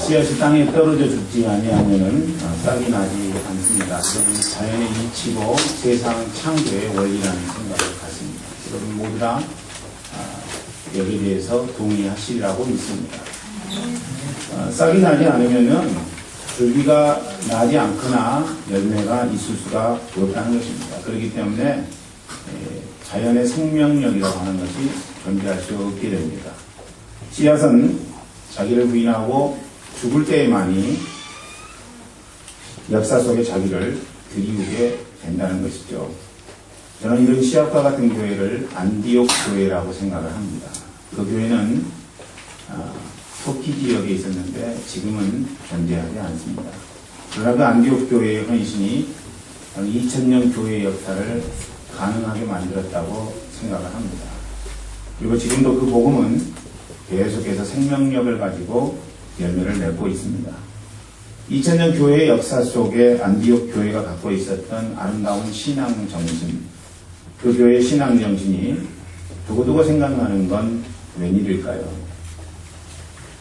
씨앗이 땅에 떨어져 죽지 아니하면은 싹이 나지 않습니다. 이건 자연의 이치고 세상 창조의 원리라는 생각을 갖습니다. 여러분 모두 다 여기에 대해서 동의하시리라고 믿습니다. 싹이 나지 않으면은 줄기가 나지 않거나 열매가 있을 수가 없다는 것입니다. 그렇기 때문에 자연의 생명력이라고 하는 것이 존재할 수 없게 됩니다. 씨앗은 자기를 부인하고 죽을 때에만이 역사 속에 자기를 들이우게 된다는 것이죠. 저는 이런 씨앗과 같은 교회를 안디옥 교회라고 생각을 합니다. 그 교회는 터키 지역에 있었는데 지금은 존재하지 않습니다. 그러나 그 안디옥 교회의 헌신이 2000년 교회의 역사를 가능하게 만들었다고 생각을 합니다. 그리고 지금도 그 복음은 계속해서 생명력을 가지고 열매를 맺고 있습니다. 2000년 교회의 역사 속에 안디옥 교회가 갖고 있었던 아름다운 신앙 정신, 그 교회의 신앙 정신이 두고두고 생각나는 건 웬일일까요?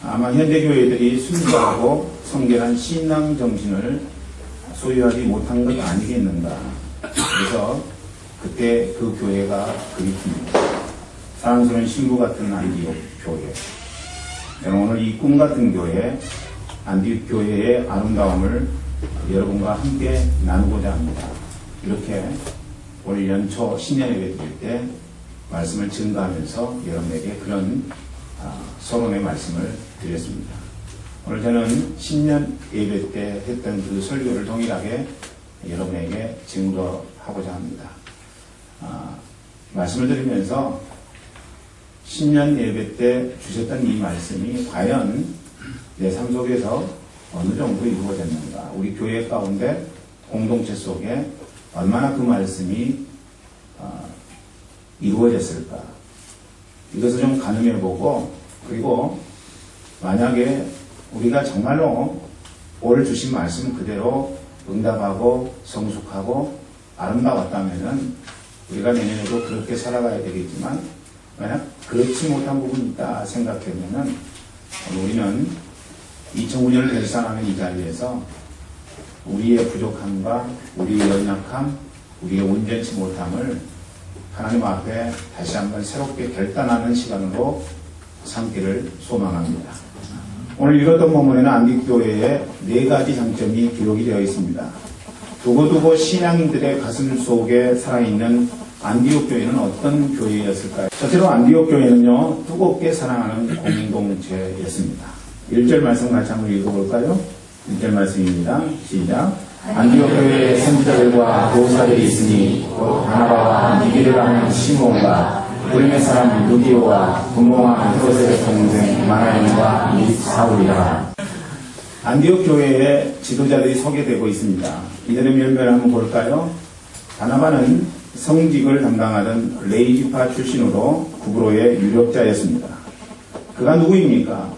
아마 현대 교회들이 순수하고 성결한 신앙 정신을 소유하지 못한 것 아니겠는가. 그래서 그때 그 교회가 그립습니다. 사랑스러운 신부 같은 안디옥 교회. 저는 오늘 이 꿈 같은 교회, 안디옥 교회의 아름다움을 여러분과 함께 나누고자 합니다. 이렇게 올 연초 신년 예배 드릴 때 말씀을 증거하면서 여러분에게 그런 서론의 말씀을 드렸습니다. 오늘 저는 신년 예배 때 했던 그 설교를 동일하게 여러분에게 증거하고자 합니다. 말씀을 드리면서 신년 예배 때 주셨던 이 말씀이 과연 내 삶 속에서 어느 정도 이루어졌는가, 우리 교회 가운데 공동체 속에 얼마나 그 말씀이 이루어졌을까, 이것을 좀 가늠해보고, 그리고 만약에 우리가 정말로 오늘 주신 말씀 그대로 응답하고 성숙하고 아름다웠다면은 우리가 내년에도 그렇게 살아가야 되겠지만, 만약 그렇지 못한 부분이 있다 생각하면은 우리는 2009년을 결산하는 이 자리에서 우리의 부족함과 우리의 연약함, 우리의 온전치 못함을 하나님 앞에 다시 한번 새롭게 결단하는 시간으로 삼기를 소망합니다. 오늘 읽었던 본문에는 안디옥교회의 4가지 장점이 기록이 되어 있습니다. 두고두고 신앙인들의 가슴 속에 살아있는 안디옥 교회는 어떤 교회였을까요? 첫째로 안디옥 교회는요, 뜨겁게 사랑하는 공동체였습니다. 1절 말씀 같이 한번 읽어볼까요? 1절 말씀입니다. 시작. 안디옥 교회에 선지자들과 교사들이 있으니 곧 바나바와 니기를 하는 시몬과 불임의 사람 루디오와 분봉한 헤롯의 동생 마나엘과 및 사울이라. 안디옥 교회의 지도자들이 소개되고 있습니다. 이들의 면면을 한번 볼까요? 바나바는 성직을 담당하던 레이지파 출신으로 구브로의 유력자였습니다. 그가 누구입니까?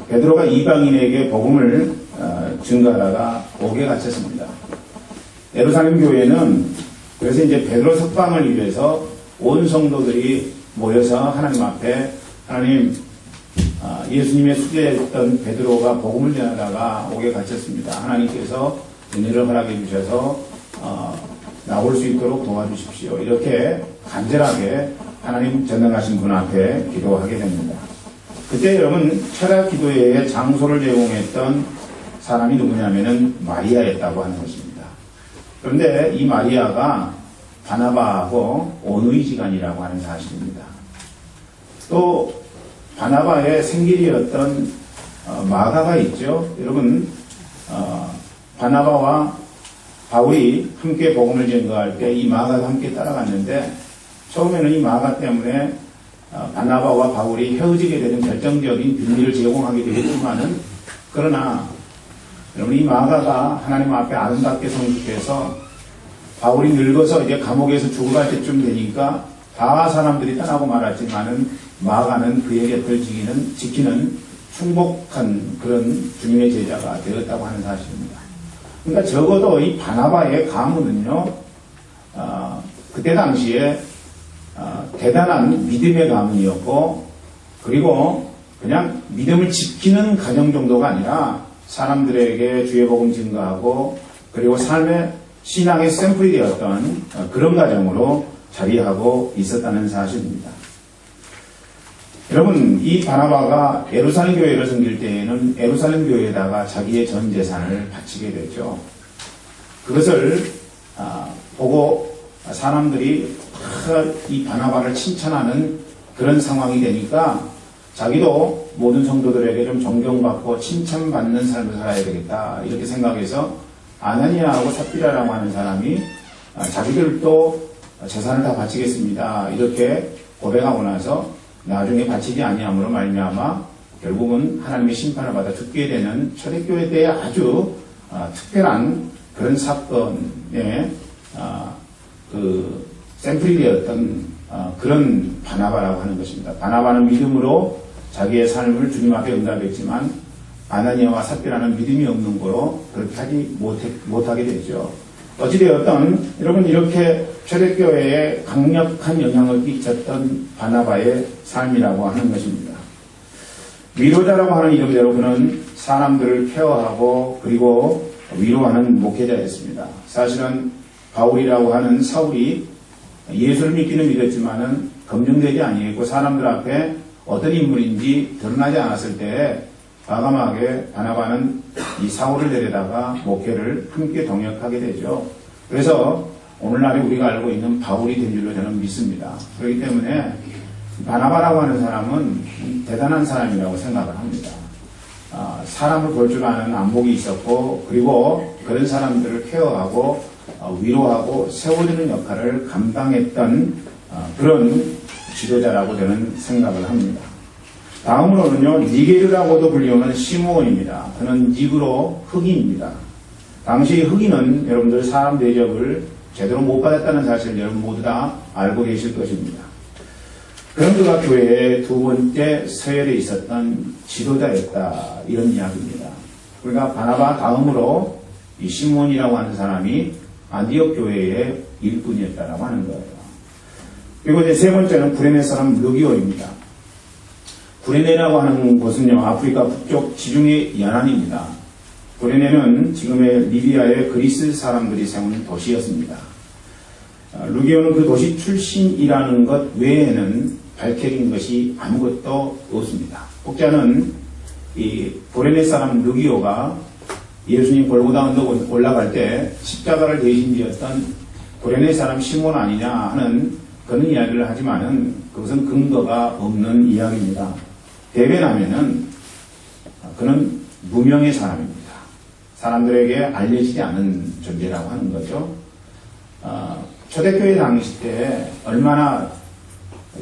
베드로가 이방인에게 복음을 증거하다가 옥에 갇혔습니다. 예루살렘 교회는 그래서 이제 베드로 석방을 위해서 온 성도들이 모여서 하나님 앞에, 하나님, 예수님의 수제했던 베드로가 복음을 전하다가 옥에 갇혔습니다. 하나님께서 은혜를 허락해 주셔서 나올 수 있도록 도와주십시오. 이렇게 간절하게 하나님 전능하신 분 앞에 기도하게 됩니다. 그때 여러분 철학 기도회의 장소를 제공했던 사람이 누구냐면은 마리아였다고 하는 것입니다. 그런데 이 마리아가 바나바하고 온의지간이라고 하는 사실입니다. 또 바나바의 생길이었던 마가가 있죠. 여러분 바나바와 바울이 함께 복음을 전거할 때 이 마가가 함께 따라갔는데, 처음에는 이 마가 때문에 바나바와 바울이 헤어지게 되는 결정적인 비밀을 제공하게 되겠지만은, 그러나 여러분 이 마가가 하나님 앞에 아름답게 성숙해서 바울이 늙어서 이제 감옥에서 죽어갈 때쯤 되니까 다 사람들이 떠나고 말았지만은 마가는 그의 곁을 지키는 충복한 그런 주님의 제자가 되었다고 하는 사실입니다. 그러니까 적어도 이 바나바의 가문은요, 그때 당시에 대단한 믿음의 가문이었고, 그리고 그냥 믿음을 지키는 가정 정도가 아니라 사람들에게 주의 복음 증거하고 그리고 삶의 신앙의 샘플이 되었던 그런 가정으로 자리하고 있었다는 사실입니다. 여러분, 이 바나바가 예루살렘 교회를 섬길 때에는 예루살렘 교회에다가 자기의 전 재산을 바치게 되죠. 그것을 보고 사람들이 이 바나바를 칭찬하는 그런 상황이 되니까 자기도 모든 성도들에게 좀 존경받고 칭찬받는 삶을 살아야 되겠다 이렇게 생각해서 아나니아하고 삽비라라고 하는 사람이 자기들도 재산을 다 바치겠습니다 이렇게 고백하고 나서 나중에 바치지 아니함으로 말미암아 결국은 하나님의 심판을 받아 죽게 되는 초대교회 때의 아주 특별한 그런 사건의 그 샘플이 되었던 그런 바나바라고 하는 것입니다. 바나바는 믿음으로 자기의 삶을 주님 앞에 응답했지만 아나니아와 삽비라는 믿음이 없는 거로 그렇게 하지 못하게 되죠. 어찌되었든 여러분 이렇게 초대교회에 강력한 영향을 끼쳤던 바나바의 삶이라고 하는 것입니다. 위로자라고 하는 이름대로 그는 사람들을 케어하고 그리고 위로하는 목회자였습니다. 사실은 바울이라고 하는 사울이 예수를 믿기는 믿었지만은 검증되지 아니했고 사람들 앞에 어떤 인물인지 드러나지 않았을 때 과감하게 바나바는 이 사울을 데려다가 목회를 함께 동역하게 되죠. 그래서 오늘날에 우리가 알고 있는 바울이 된 줄로 저는 믿습니다. 그렇기 때문에 바나바라고 하는 사람은 대단한 사람이라고 생각을 합니다. 사람을 볼 줄 아는 안목이 있었고 그리고 그런 사람들을 케어하고 위로하고 세워주는 역할을 감당했던 그런 지도자라고 저는 생각을 합니다. 다음으로는요, 니게르라고도 불리우는 시므온입니다. 그는 니그로 흑인입니다. 당시 흑인은 여러분들 사람 대접을 제대로 못 받았다는 사실을 여러분 모두 다 알고 계실 것입니다. 그런 그가 교회의 두 번째 서열에 있었던 지도자였다 이런 이야기입니다. 그러니까 바나바 다음으로 이 시므온이라고 하는 사람이 안디옥 교회의 일꾼이었다라고 하는 거예요. 그리고 이제 세 번째는 구레네 사람 르기오입니다. 구레네라고 하는 곳은요, 아프리카 북쪽 지중해 연안입니다. 구레네는 지금의 리비아의 그리스 사람들이 세운 도시였습니다. 르기오는 그 도시 출신이라는 것 외에는 밝혀진 것이 아무것도 없습니다. 혹자는 이 구레네 사람 르기오가 예수님 골고다 언덕 올라갈 때 십자가를 대신 지었던 구레네 사람 시몬 아니냐 하는 그런 이야기를 하지만은 그것은 근거가 없는 이야기입니다. 대변하면은 그는 무명의 사람입니다. 사람들에게 알려지지 않은 존재라고 하는 거죠. 초대교회 당시 때 얼마나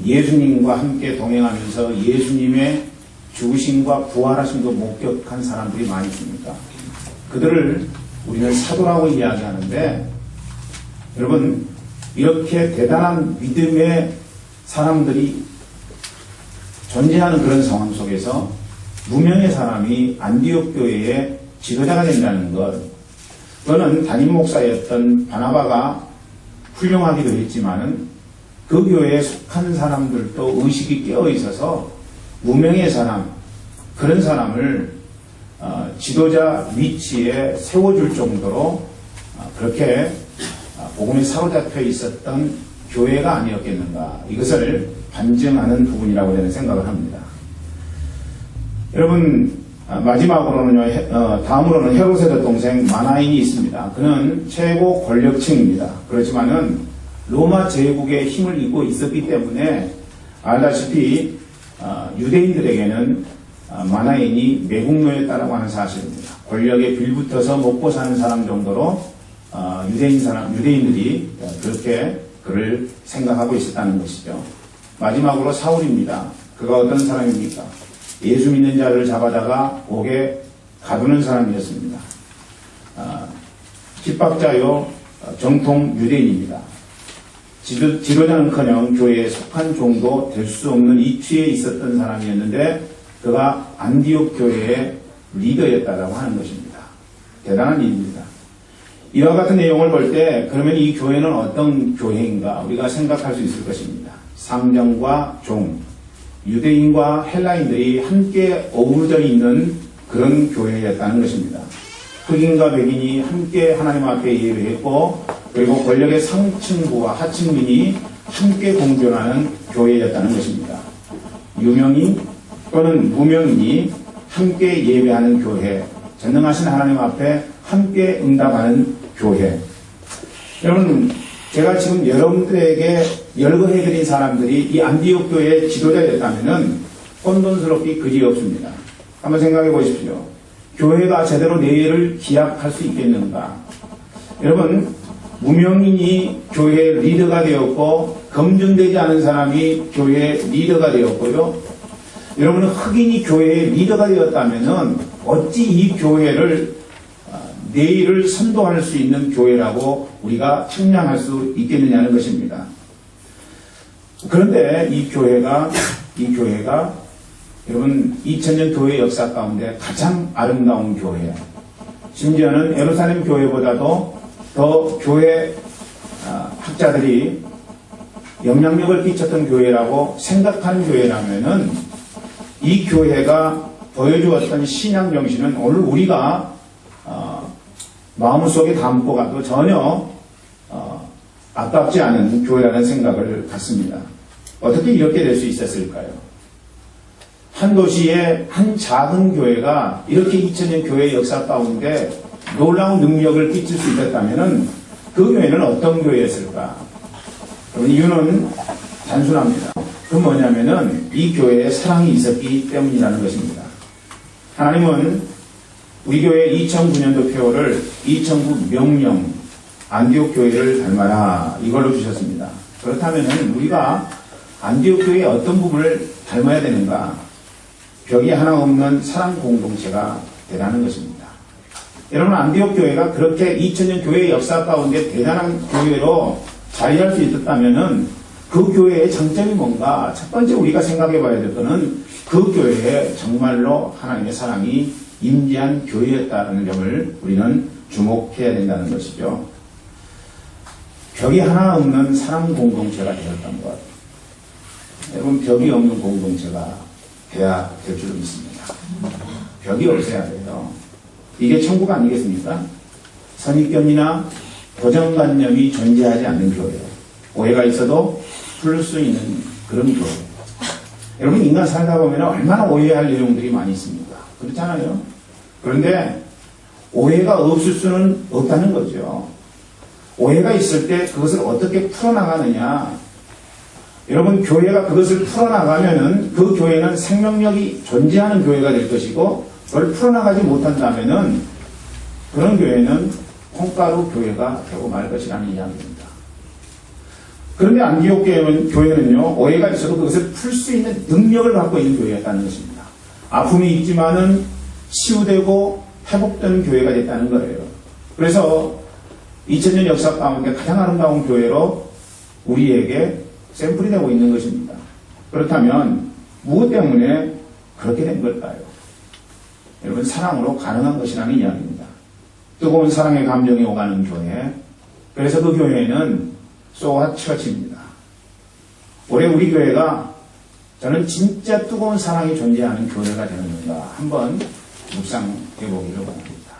예수님과 함께 동행하면서 예수님의 죽으심과 부활하심도 목격한 사람들이 많이 있습니까? 그들을 우리는 사도라고 이야기하는데 여러분 이렇게 대단한 믿음의 사람들이 존재하는 그런 상황 속에서 무명의 사람이 안디옥 교회의 지도자가 된다는 것, 그거는 담임 목사였던 바나바가 훌륭하기도 했지만은 그 교회에 속한 사람들도 의식이 깨어 있어서 무명의 사람, 그런 사람을 지도자 위치에 세워줄 정도로 그렇게 복음에 사로잡혀 있었던 교회가 아니었겠는가, 이것을 반증하는 부분이라고 저는 생각을 합니다. 여러분 마지막으로는요, 다음으로는 헤롯의 동생 마나인이 있습니다. 그는 최고 권력층입니다. 그렇지만은 로마 제국의 힘을 잇고 있었기 때문에 알다시피 유대인들에게는 마나인이 매국노였다라고 하는 사실입니다. 권력에 빌붙어서 먹고 사는 사람 정도로 유대인들이 그렇게 그를 생각하고 있었다는 것이죠. 마지막으로 사울입니다. 그가 어떤 사람입니까? 예수 믿는 자를 잡아다가 옥에 가두는 사람이었습니다. 핍박자요, 정통 유대인입니다. 지도자는커녕 교회에 속한 종도 될 수 없는 이치에 있었던 사람이었는데 그가 안디옥 교회의 리더였다라고 하는 것입니다. 대단한 일입니다. 이와 같은 내용을 볼 때 그러면 이 교회는 어떤 교회인가 우리가 생각할 수 있을 것입니다. 상정과 종, 유대인과 헬라인들이 함께 어우러져 있는 그런 교회였다는 것입니다. 흑인과 백인이 함께 하나님 앞에 예배했고, 그리고 권력의 상층부와 하층민이 함께 공존하는 교회였다는 것입니다. 유명인 또는 무명인이 함께 예배하는 교회, 전능하신 하나님 앞에 함께 응답하는 교회. 여러분, 제가 지금 여러분들에게 열거해드린 사람들이 이 안디옥 교회의 지도자였다면 혼돈스럽기 그지없습니다. 한번 생각해 보십시오. 교회가 제대로 내일을 기약할 수 있겠는가? 여러분, 무명인이 교회의 리더가 되었고, 검증되지 않은 사람이 교회의 리더가 되었고요. 여러분, 흑인이 교회의 리더가 되었다면 어찌 이 교회를 내일을 선도할 수 있는 교회라고 우리가 측량할 수 있겠느냐는 것입니다. 그런데 이 교회가 여러분 2000년 교회 역사 가운데 가장 아름다운 교회, 심지어는 예루살렘 교회보다도 더 교회 학자들이 영향력을 끼쳤던 교회라고 생각하는 교회라면은 이 교회가 보여주었던 신앙 정신은 오늘 우리가 마음속에 담고 가도 전혀 아깝지 않은 교회라는 생각을 갖습니다. 어떻게 이렇게 될 수 있었을까요? 한 도시의 한 작은 교회가 이렇게 2000년 교회 역사 가운데 놀라운 능력을 끼칠 수 있었다면 그 교회는 어떤 교회였을까? 이유는 단순합니다. 그 뭐냐면은 이 교회에 사랑이 있었기 때문이라는 것입니다. 하나님은 우리 교회 2009년도 표어를 2009 명령 안디옥 교회를 닮아라 이걸로 주셨습니다. 그렇다면 우리가 안디옥 교회의 어떤 부분을 닮아야 되는가? 벽이 하나 없는 사랑 공동체가 되라는 것입니다. 여러분, 안디옥 교회가 그렇게 2000년 교회의 역사 가운데 대단한 교회로 자리할 수 있었다면 그 교회의 장점이 뭔가? 첫 번째 우리가 생각해 봐야 될 것은 그 교회에 정말로 하나님의 사랑이 임재한 교회였다는 점을 우리는 주목해야 된다는 것이죠. 벽이 하나 없는 사랑 공동체가 되었던 것. 여러분, 벽이 없는 공동체가 돼야 될 줄 믿습니다. 벽이 없어야 돼요. 이게 천국 아니겠습니까? 선입견이나 고정관념이 존재하지 않는 교회. 오해가 있어도 풀 수 있는 그런 교회. 여러분, 인간 살다 보면 얼마나 오해할 내용들이 많이 있습니까? 그렇잖아요. 그런데 오해가 없을 수는 없다는 거죠. 오해가 있을 때 그것을 어떻게 풀어나가느냐. 여러분, 교회가 그것을 풀어나가면은 그 교회는 생명력이 존재하는 교회가 될 것이고, 그걸 풀어나가지 못한다면은 그런 교회는 콩가루 교회가 되고 말 것이라는 이야기입니다. 그런데 안디옥 교회는요, 오해가 있어도 그것을 풀 수 있는 능력을 갖고 있는 교회였다는 것입니다. 아픔이 있지만은 치유되고 회복되는 교회가 됐다는 거예요. 그래서 2000년 역사 가운데 가장 아름다운 교회로 우리에게 샘플이 되고 있는 것입니다. 그렇다면 무엇 때문에 그렇게 된 걸까요? 여러분, 사랑으로 가능한 것이라는 이야기입니다. 뜨거운 사랑의 감정이 오가는 교회. 그래서 그 교회는 소아 처치입니다. 올해 우리 교회가 저는 진짜 뜨거운 사랑이 존재하는 교회가 되는가 한번 묵상해 보기를 원합니다.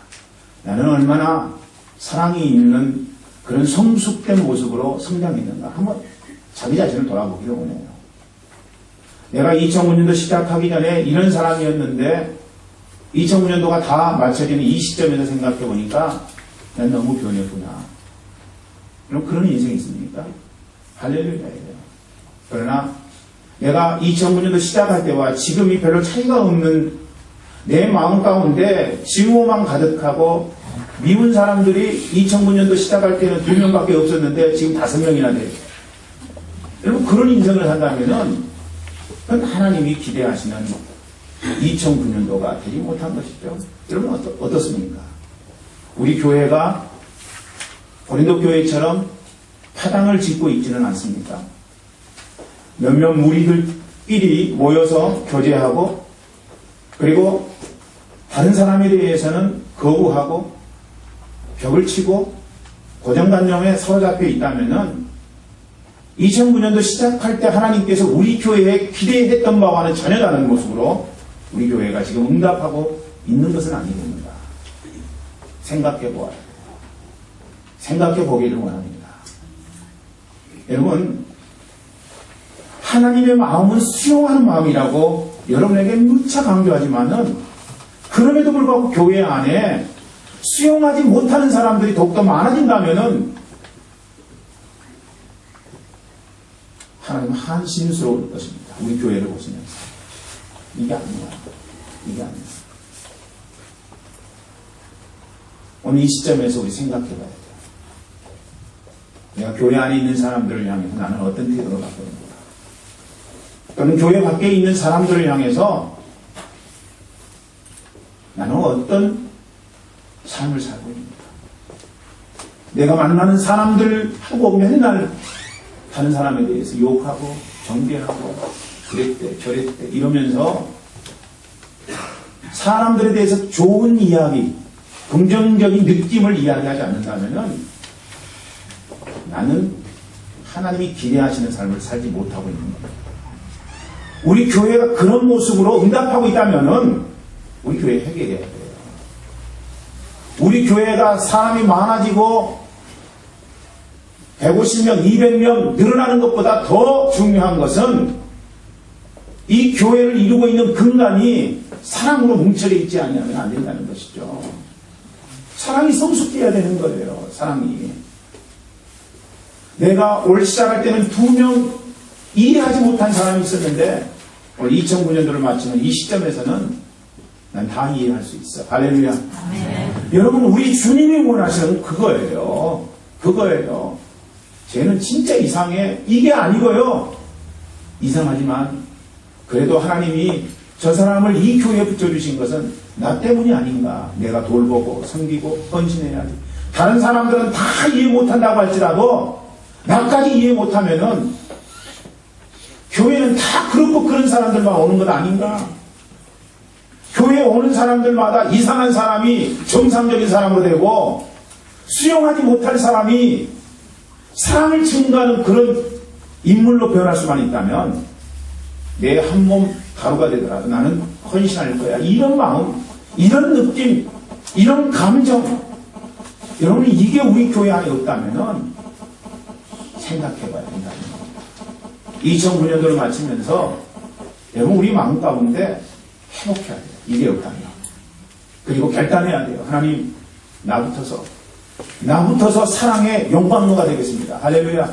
나는 얼마나 사랑이 있는 그런 성숙된 모습으로 성장했는가 한번 자기 자신을 돌아보기를 원해요. 내가 2009년도 시작하기 전에 이런 사람이었는데 2009년도가 다 맞춰지는 이 시점에서 생각해 보니까 난 너무 변했구나. 그럼 그런 인생이 있습니까? 할렐루야예요. 그러나 내가 2009년도 시작할 때와 지금이 별로 차이가 없는 내 마음 가운데 증오만 가득하고 미운 사람들이 2009년도 시작할 때는 2명밖에 없었는데 지금 5명이나 돼요. 여러분, 그런 인생을 산다면은 그건 하나님이 기대하시는 2009년도가 되지 못한 것이죠. 여러분, 어떻습니까? 우리 교회가 고린도 교회처럼 파당을 짓고 있지는 않습니까? 몇몇 무리들끼리 모여서 교제하고, 그리고 다른 사람에 대해서는 거부하고 벽을 치고 고정관념에 사로잡혀 있다면은 2009년도 시작할 때 하나님께서 우리 교회에 기대했던 바와는 전혀 다른 모습으로 우리 교회가 지금 응답하고 있는 것은 아니됩니다. 생각해 보아요. 생각해 보기를 원합니다. 여러분, 하나님의 마음은 수용하는 마음이라고 여러분에게 누차 강조하지만은 그럼에도 불구하고 교회 안에 수용하지 못하는 사람들이 더욱더 많아진다면은 하나님은 한심스러울 것입니다. 우리 교회를 보시면서. 이게 아니야. 이게 아니야. 오늘 이 시점에서 우리 생각해 봐야 돼요. 내가 교회 안에 있는 사람들을 향해서 나는 어떤 태도를 갖고 있는가. 또는 교회 밖에 있는 사람들을 향해서 나는 어떤 삶을 살고 있는가. 내가 만나는 사람들하고 맨날 다른 사람에 대해서 욕하고 정죄하고 그랬대 저랬대 이러면서 사람들에 대해서 좋은 이야기, 긍정적인 느낌을 이야기하지 않는다면 나는 하나님이 기대하시는 삶을 살지 못하고 있는 거예요. 우리 교회가 그런 모습으로 응답하고 있다면 우리 교회 회개해야 돼요. 우리 교회가 사람이 많아지고 150명, 200명 늘어나는 것보다 더 중요한 것은 이 교회를 이루고 있는 근간이 사랑으로 뭉쳐져 있지 않으면 안 된다는 것이죠. 사랑이 성숙해야 되는 거예요. 사랑이. 내가 올 시작할 때는 2명 이해하지 못한 사람이 있었는데 오늘 2009년도를 마치는 이 시점에서는 난 다 이해할 수 있어. 할렐루야. 여러분, 우리 주님이 원하시는 그거예요. 그거예요. 쟤는 진짜 이상해. 이게 아니고요. 이상하지만 그래도 하나님이 저 사람을 이 교회에 붙여주신 것은 나 때문이 아닌가. 내가 돌보고 섬기고 헌신해야지. 다른 사람들은 다 이해 못한다고 할지라도 나까지 이해 못하면은 교회는 다 그렇고 그런 사람들만 오는 것 아닌가. 교회에 오는 사람들마다 이상한 사람이 정상적인 사람으로 되고 수용하지 못할 사람이 사랑을 증거하는 그런 인물로 변할 수만 있다면 내 한 몸 가루가 되더라도 나는 헌신할 거야. 이런 마음, 이런 느낌, 이런 감정, 여러분이 이게 우리 교회 안에 없다면 생각해 봐야 된다는 겁니다. 2009년도를 마치면서 여러분 우리 마음 가운데 회복해야 돼요. 이게 없다면. 그리고 결단해야 돼요. 하나님, 나부터서 사랑의 용광로가 되겠습니다. 할렐루야.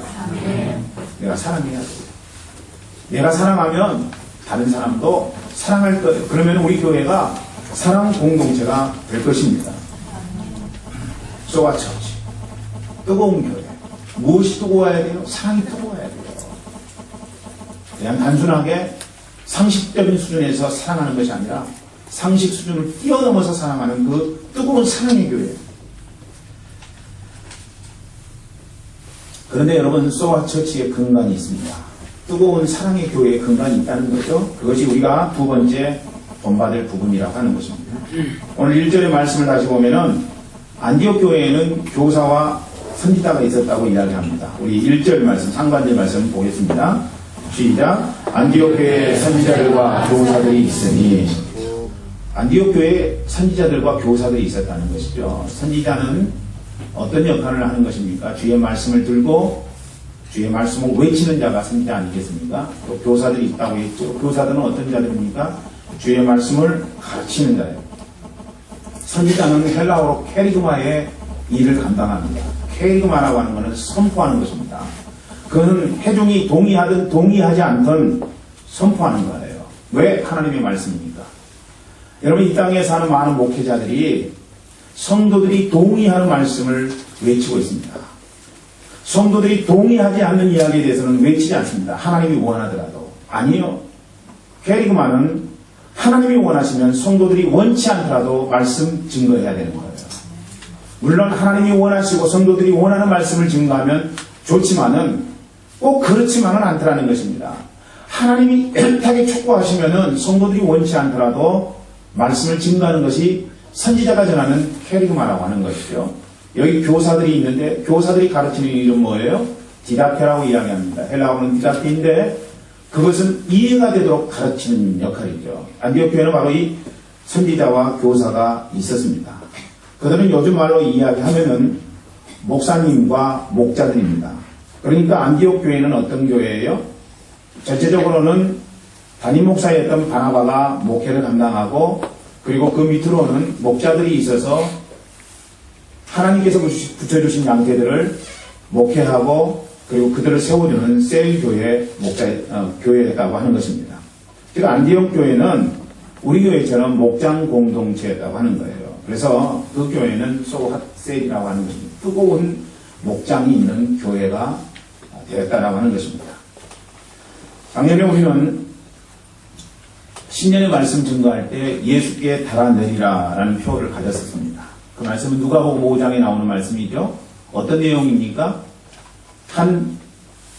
내가 사랑해야 돼요. 내가 사랑하면 다른 사람도 사랑할 거예요. 그러면 우리 교회가 사랑 공동체가 될 것입니다. 소와처치. 뜨거운 교회. 무엇이 뜨거워야 돼요? 사랑이 뜨거워야 돼요. 그냥 단순하게 상식적인 수준에서 사랑하는 것이 아니라 상식 수준을 뛰어넘어서 사랑하는 그 뜨거운 사랑의 교회. 그런데 여러분, 소와처치의 근간이 있습니다. 뜨거운 사랑의 교회의 근간이 있다는 거죠. 그것이 우리가 두 번째 본받을 부분이라고 하는 것입니다. 오늘 1절의 말씀을 다시 보면은 안디옥 교회에는 교사와 선지자가 있었다고 이야기합니다. 우리 1절 말씀, 상반절 말씀 보겠습니다. 시작. 안디옥 교회에 선지자들과 교사들이 있으니. 안디옥 교회에 선지자들과 교사들이 있었다는 것이죠. 선지자는 어떤 역할을 하는 것입니까? 주의 말씀을 들고 주의 말씀을 외치는 자가 선지자 아니겠습니까? 또 교사들이 있다고 했죠. 교사들은 어떤 자들입니까? 주의 말씀을 가르치는 자예요. 선지자는 헬라어로 케리그마의 일을 감당합니다. 케리그마라고 하는 것은 선포하는 것입니다. 그는 회중이 동의하든 동의하지 않든 선포하는 거예요. 왜? 하나님의 말씀입니까? 여러분, 이 땅에 사는 많은 목회자들이 성도들이 동의하는 말씀을 외치고 있습니다. 성도들이 동의하지 않는 이야기에 대해서는 외치지 않습니다. 하나님이 원하더라도. 아니요. 케리그마는 하나님이 원하시면 성도들이 원치 않더라도 말씀 증거해야 되는 거예요. 물론 하나님이 원하시고 성도들이 원하는 말씀을 증거하면 좋지만은 꼭 그렇지만은 않더라는 것입니다. 하나님이 애타게 촉구하시면은 성도들이 원치 않더라도 말씀을 증거하는 것이 선지자가 전하는 케리그마라고 하는 것이죠. 여기 교사들이 있는데 교사들이 가르치는 일은 뭐예요? 디다케라고 이야기합니다. 헬라어는 디다케인데 그것은 이해가 되도록 가르치는 역할이죠. 안디옥 교회는 바로 이 선지자와 교사가 있었습니다. 그들은 요즘 말로 이야기하면은 목사님과 목자들입니다. 그러니까 안디옥 교회는 어떤 교회예요? 전체적으로는 담임 목사였던 바나바가 목회를 감당하고 그리고 그 밑으로는 목자들이 있어서 하나님께서 붙여주신 양떼들을 목회하고 그리고 그들을 세워주는 셀교회 교회였다고 하는 것입니다. 즉 안디옥 교회는 우리 교회처럼 목장 공동체였다고 하는 거예요. 그래서 그 교회는 소핫셀이라고 하는 것입니다. 뜨거운 목장이 있는 교회가 되었다라고 하는 것입니다. 작년에 우리는 신년의 말씀 증거할 때 예수께 달아내리라 라는 표를 가졌었습니다. 그 말씀은 누가복음 5장에 나오는 말씀이죠. 어떤 내용입니까?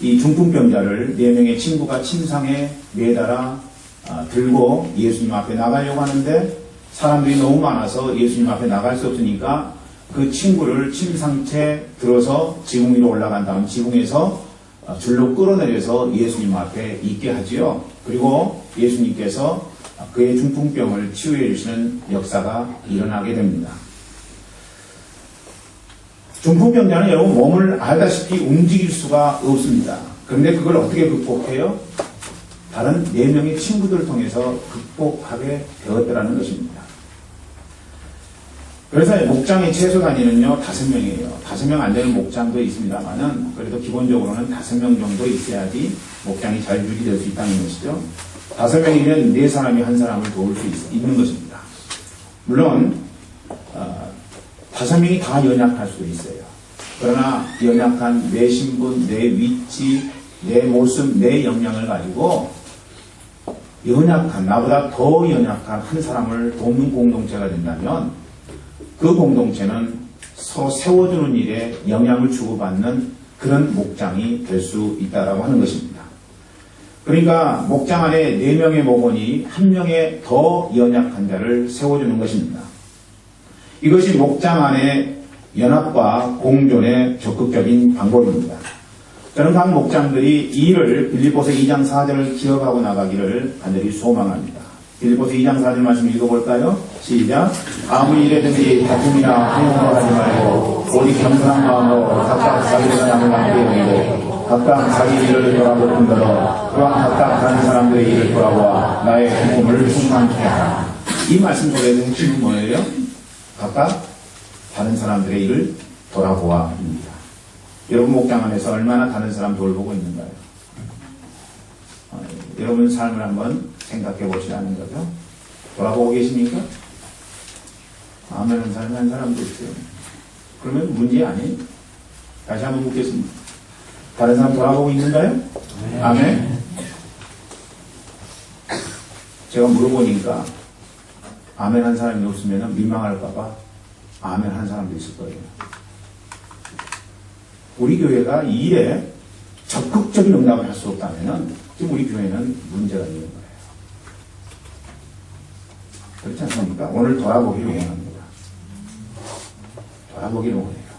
이 중풍병자를 4명의 친구가 침상에 매달아 들고 예수님 앞에 나가려고 하는데 사람들이 너무 많아서 예수님 앞에 나갈 수 없으니까 그 친구를 침상채 들어서 지붕 위로 올라간 다음 지붕에서 줄로 끌어내려서 예수님 앞에 있게 하지요. 그리고 예수님께서 그의 중풍병을 치유해 주시는 역사가 일어나게 됩니다. 중풍병자는 여러분 몸을 알다시피 움직일 수가 없습니다. 그런데 그걸 어떻게 극복해요? 다른 4명의 친구들을 통해서 극복하게 되었더라는 것입니다. 그래서 목장의 최소 단위는요 5명이에요. 5명 안 되는 목장도 있습니다만은 그래도 기본적으로는 5명 정도 있어야지 목장이 잘 유지될 수 있다는 것이죠. 5명이면 4사람이 한 사람을 도울 수 있는 것입니다. 물론 5명이 다 연약할 수도 있어요. 그러나 연약한 내 신분, 내 위치, 내 모습, 내 역량을 가지고 연약한, 나보다 더 연약한 한 사람을 돕는 공동체가 된다면 그 공동체는 서로 세워주는 일에 영향을 주고받는 그런 목장이 될 수 있다고 하는 것입니다. 그러니까 목장 안에 4명의 목원이 1명의 더 연약한 자를 세워주는 것입니다. 이것이 목장 안의 연합과 공존의 적극적인 방법입니다. 저는 각 목장들이 이 일을 빌립보서 2장 4절을 기억하고 나가기를 간절히 소망합니다. 빌립보서 2장 4절 말씀 읽어볼까요? 시작. 아무 일에든지 다툼이나 회용을 하지 말고 오직 겸손한 마음으로 각각 자기의 양을 맡기는데 각각 자기 일을 돌아볼 뿐더러 또한 각각 다른 사람들의 일을 돌아보아 나의 기쁨을 충만케 하라. 이 말씀 속에서 핵심은 뭐예요? 각각 다른 사람들의 일을 돌아보아입니다. 여러분 목장 안에서 얼마나 다른 사람 돌보고 있는가요? 여러분 삶을 한번 생각해 보시라는 거죠. 돌아보고 계십니까? 아멘 한 사람도 있어요. 그러면 문제 아니에요. 다시 한번 묻겠습니다. 다른 사람 돌아보고 있는가요? 네. 아멘. 제가 물어보니까 아멘 한 사람이 없으면 민망할까봐 아멘 한 사람도 있을 거예요. 우리 교회가 이 일에 적극적인 응답을 할 수 없다면 지금 우리 교회는 문제가 있는 거예요. 그렇지 않습니까? 오늘 돌아보기를 원합니다. 돌아보기를 원해요.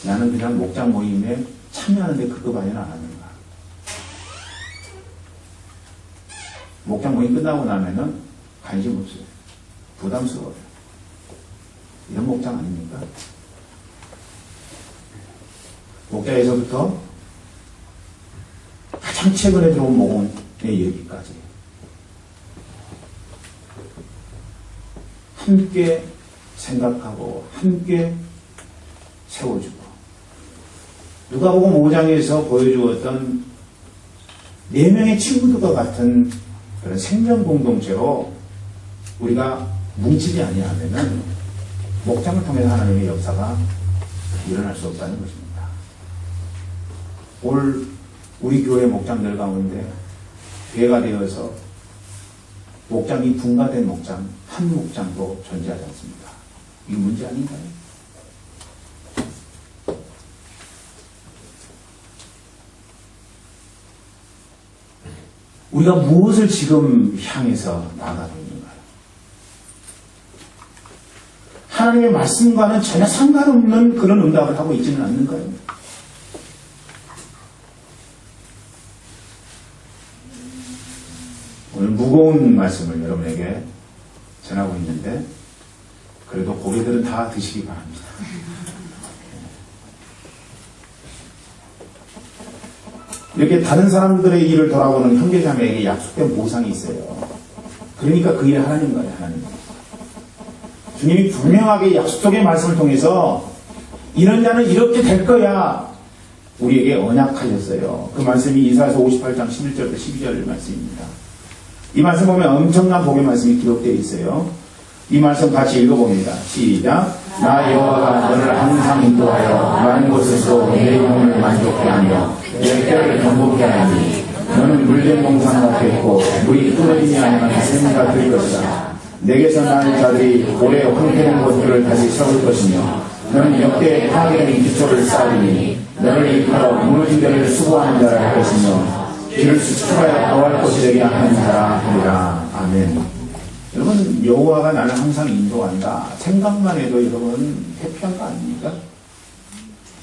나는 그냥 목장 모임에 참여하는데 그것만은 안 하는가. 목장 모임 끝나고 나면은 관심 없어요. 부담스러워요. 이런 목장 아닙니까? 목장에서부터 가장 최근에 들어온 목원의 얘기까지 함께 생각하고 함께 세워주고 누가복음 5장에서 보여주었던 4명의 친구들과 같은 그런 생명 공동체로 우리가 뭉치지 아니하면 목장을 통해서 하나님의 역사가 일어날 수 없다는 것입니다. 올 우리 교회 목장들 가운데 기회가 되어서 목장이 분가된 목장, 한 목장도 존재하지 않습니다. 이거 문제 아닌가요? 우리가 무엇을 지금 향해서 나아가고 있는가요? 하나님의 말씀과는 전혀 상관없는 그런 응답을 하고 있지는 않는가요? 오늘 무거운 말씀을 여러분에게 전하고 있는데 그래도 고개들은 다 드시기 바랍니다. 이렇게 다른 사람들의 일을 돌아보는 형제자매에게 약속된 보상이 있어요. 그러니까 그 일을 하나님 거예요. 하나님. 주님이 분명하게 약속 속의 말씀을 통해서 이런 자는 이렇게 될 거야 우리에게 언약하셨어요. 그 말씀이 이사야서 58장 11절부터 12절 말씀입니다. 이 말씀 보면 엄청난 복의 말씀이 기록되어 있어요. 이 말씀 같이 읽어봅니다. 시작. 나 여호와가 너를 항상 인도하여 많은 곳에서 내 영혼을 만족케 하며 내 뼈를 경복케 하니 너는 물된 동산 같겠고 물이 끊어지지 않는 샘 같을 것이다. 내게서 난 자들이 오래 황폐된 곳들을 다시 세울 것이며 너는 역대의 파괴된 기초를 쌓으니 너를 이끌어 무너진 데를 수고하는 자라 할 것이며 길을 수축하여 거할 곳이 되게 하는 자라 하리라. 아멘. 여러분, 여호와가 나를 항상 인도한다. 생각만 해도 여러분 해피한 거 아닙니까?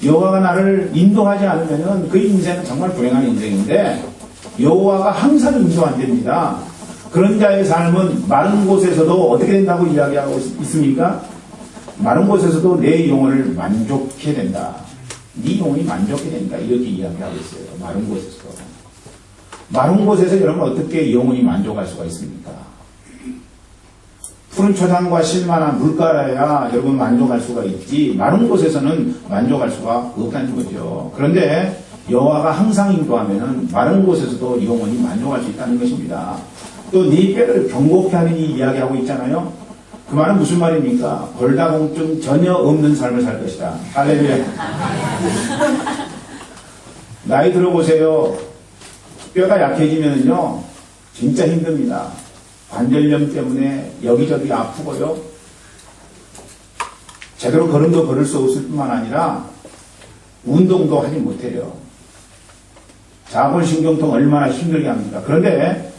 여호와가 나를 인도하지 않으면 그 인생은 정말 불행한 인생인데 여호와가 항상 인도한답니다. 그런 자의 삶은 마른 곳에서도 어떻게 된다고 이야기하고 있습니까? 마른 곳에서도 내 영혼을 만족해 된다. 네 영혼이 만족해 된다. 이렇게 이야기하고 있어요. 마른 곳에서도. 마른 곳에서 여러분 어떻게 영혼이 만족할 수가 있습니까? 푸른 초장과 실만한 물가라야 여러분 만족할 수가 있지 마른 곳에서는 만족할 수가 없다는 거죠. 그런데 여호와가 항상 인도하면은 마른 곳에서도 영혼이 만족할 수 있다는 것입니다. 또 네 뼈를 경고케 하는 이 이야기하고 있잖아요. 그 말은 무슨 말입니까? 골다공증 전혀 없는 삶을 살 것이다. 할렐루야. 나이 들어보세요. 뼈가 약해지면요 진짜 힘듭니다. 관절염 때문에 여기저기 아프고요. 제대로 걸음도 걸을 수 없을 뿐만 아니라 운동도 하지 못해요. 자골신경통 얼마나 힘들게 합니까? 그런데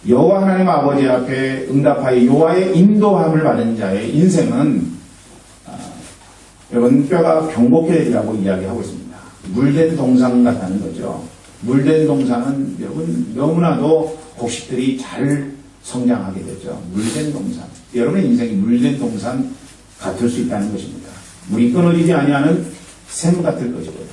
여호와 하나님 아버지 앞에 응답하여 여호와의 인도함을 받은 자의 인생은 여러분 뼈가 경복해 되리라고 이야기하고 있습니다. 물된 동상 같다는 거죠. 물된 동상은 여러분 너무나도 곡식들이 잘 성장하게 되죠. 물된 동산. 여러분의 인생이 물된 동산 같을 수 있다는 것입니다. 물이 끊어지지 아니하는 샘 같을 것이고요.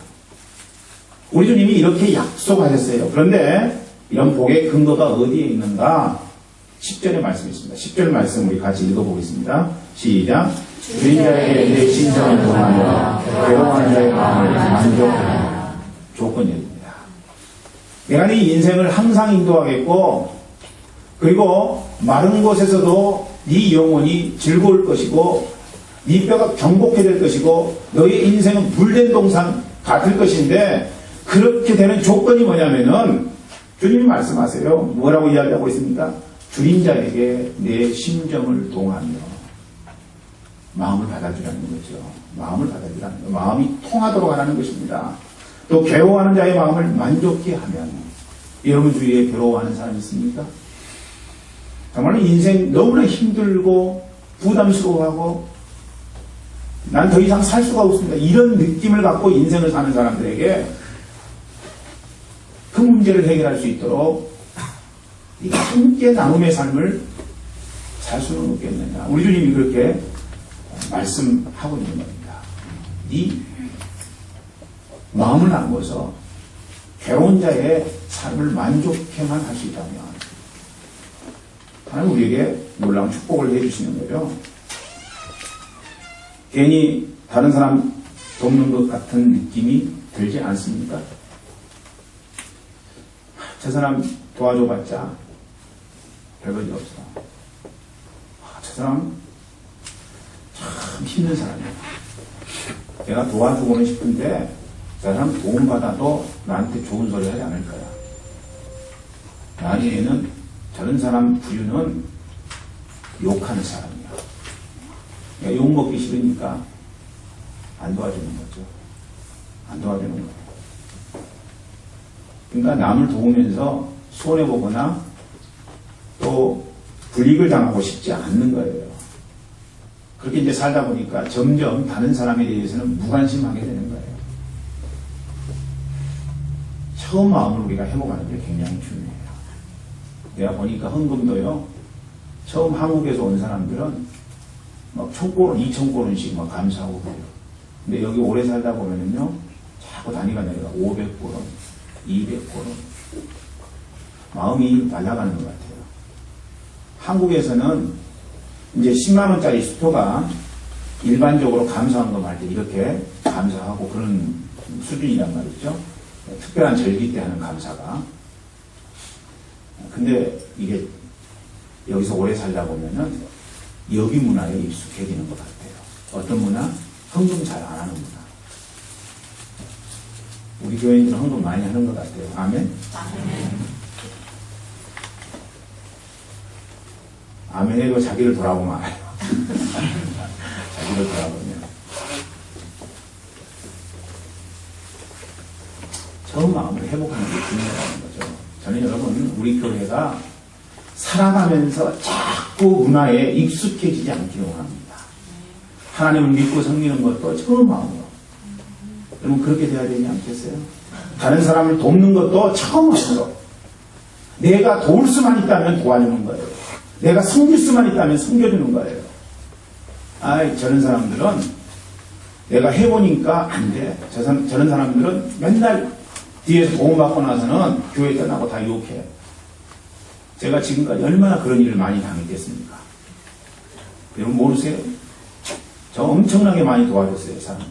우리 주님이 이렇게 약속하셨어요. 그런데 이런 복의 근거가 어디에 있는가? 10절의 말씀이 있습니다. 10절 말씀 우리 같이 읽어보겠습니다. 시작. 주인 자에게 내 신성을 동하며 괴로워하는 자의 마음을 만족하라. 조건입니다. 내가 네 인생을 항상 인도하겠고 그리고 마른 곳에서도 네 영혼이 즐거울 것이고 네 뼈가 경복해 될 것이고 너의 인생은 물된 동산 같을 것인데 그렇게 되는 조건이 뭐냐면은 주님이 말씀하세요. 뭐라고 이야기하고 있습니까? 주인 자에게 내 심정을 동하며 마음을 받아주라는 거죠. 마음을 받아주라는 거. 마음이 통하도록 하라는 것입니다. 또 괴로워하는 자의 마음을 만족케 하면 여러분 주위에 괴로워하는 사람 있습니까? 정말 인생 너무나 힘들고 부담스러워하고 난 더 이상 살 수가 없습니다. 이런 느낌을 갖고 인생을 사는 사람들에게 그 문제를 해결할 수 있도록 함께 나눔의 삶을 살 수는 없겠느냐. 우리 주님이 그렇게 말씀하고 있는 겁니다. 네 마음을 나누어서 괴로운 자의 삶을 만족해만 할 수 있다면 하나님 우리에게 놀라운 축복을 해주시는 거죠. 괜히 다른 사람 돕는 것 같은 느낌이 들지 않습니까? 저 사람 도와줘봤자 별볼이 없어. 저 사람 참 힘든 사람이야. 내가 도와주고는 싶은데 저 사람 도움받아도 나한테 좋은 소리 하지 않을 거야. 나중에는 저런 사람 부류는 욕하는 사람이야. 그러니까 욕 먹기 싫으니까 안 도와주는 거죠. 안 도와주는 거예요. 그러니까 남을 도우면서 손해보거나 또 불이익을 당하고 싶지 않는 거예요. 그렇게 이제 살다 보니까 점점 다른 사람에 대해서는 무관심하게 되는 거예요. 처음 마음을 우리가 회복하는 게 굉장히 중요해요. 내가 보니까 헌금도요, 처음 한국에서 온 사람들은 막 1,000골원, 2,000골원씩 막 감사하고 그래요. 근데 여기 오래 살다 보면은요, 자꾸 단위가 내려가 500골원, 200골원. 마음이 날아가는 것 같아요. 한국에서는 이제 10만원짜리 수표가 일반적으로 감사한 거 할 때 이렇게 감사하고 그런 수준이란 말이죠. 특별한 절기 때 하는 감사가. 근데 이게 여기서 오래 살다 보면은 여기 문화에 익숙해지는 것 같아요. 어떤 문화? 헌금 잘 안 하는 문화. 우리 교인들은 헌금 많이 하는 것 같아요. 아멘? 아멘 해도 자기를 돌아보면 알아요. 자기를 돌아보면. 처음 마음을 회복하는 게 중요하다는 거죠. 저는 여러분, 우리 교회가 살아가면서 자꾸 문화에 익숙해지지 않기를 원합니다. 하나님을 믿고 섬기는 것도 처음 마음으로. 여러분, 그렇게 돼야 되지 않겠어요? 다른 사람을 돕는 것도 처음 마음으로. 내가 도울 수만 있다면 도와주는 거예요. 내가 섬길 수만 있다면 섬겨주는 거예요. 아이, 저런 사람들은 내가 해보니까 안 돼. 저런 사람들은 맨날 뒤에서 도움받고 나서는 교회 떠나고 다 욕해요. 제가 지금까지 얼마나 그런 일을 많이 당했겠습니까? 여러분 모르세요? 저 엄청나게 많이 도와줬어요, 사람들.